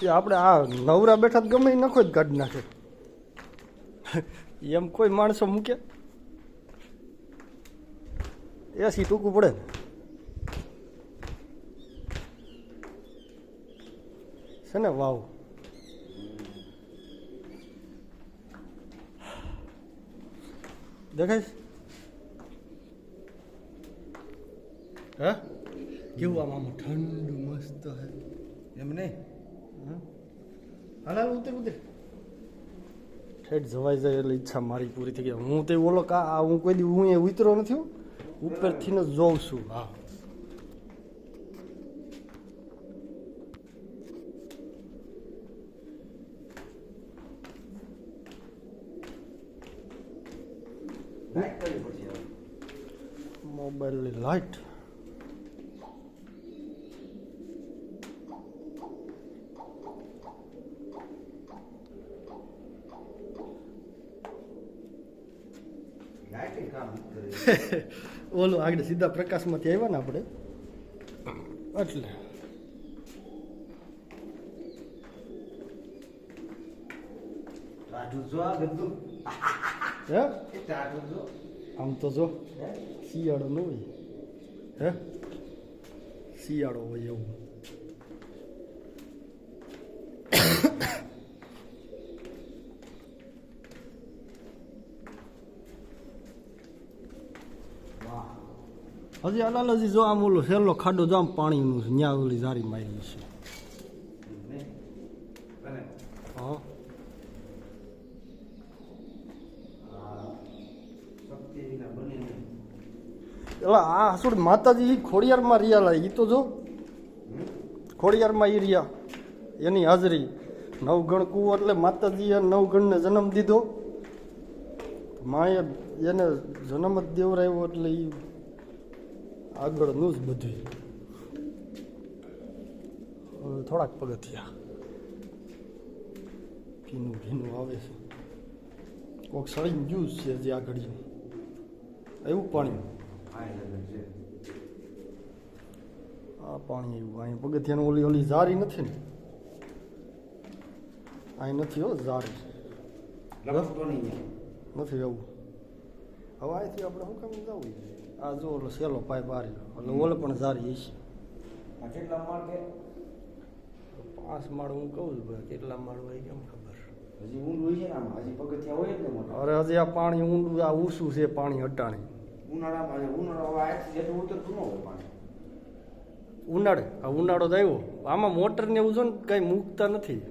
એ આપણે આ નવરા બેઠા તો ગમે નખો જ કાઢી નાખે એમ કોઈ માણસો મૂકે એસી ટૂંકું પડે ને છે ને વાવ દેખાય હે કેવું આમ ઠંડુ મસ્ત હે એમ નહીં હાલ ઉતર ઉતર ઠેઠ જવાઈ જાય એટલે ઈચ્છા મારી પૂરી થઈ ગઈ હું તો ઓલો કા હું કોઈ દી હું એ ઉતરો નથી ઉપરથી ને જોઉં છું હા મોબાઈલની લાઈટ ઓલું આગળ સીધા પ્રકાશમાંથી આવ્યા ને આપણે એટલે હે આમ તો જો શિયાળો ન હોય હે શિયાળો હોય એવું હજી અલાલ હજી જો આમ ઓલો સહેલો ખાડો જો આમ પાણીનું છે ત્યાં ઓલી જારી મારી છે હા એટલે આ હસુડ માતાજી ખોડિયારમાં રહ્યા એ તો જો ખોડિયારમાં એ રહ્યા એની હાજરી નવગણ કુવો એટલે માતાજીએ નવગણને જન્મ દીધો માએ એને જન્મ જ દેવરાવ્યો એટલે એ આગળનું જ બધું થોડાક પગથિયા ભીનું ભીનું આવે છે કોઈક સળીને જ્યુસ છે જે આ ઘડી એવું પાણી આ પાણી એવું અહીં પગથિયાનું ઓલી ઓલી જારી નથી ને અહીં નથી હો જારી નથી એવું હવે અહીંથી આપણે શું કામ જવું આ જો ઓલો સહેલો પાઇપ આ રહ્યો એટલે ઓલે પણ જારી છે કેટલા માળ કે 5 માળ હું કહું છું ભાઈ કેટલા માળ હોય કેમ ખબર હજી ઊંડું હોય છે ને આમાં હજી પગથિયા હોય ને મોટા અરે હજી આ પાણી ઊંડું આ ઊંચું છે પાણી હટાણી ઉનાળો જેટલું ઉતરતું ન હોય પાણી ઉનાળો તો આવ્યો આમાં મોટર ને એવું જો ને કઈ મૂકતા નથી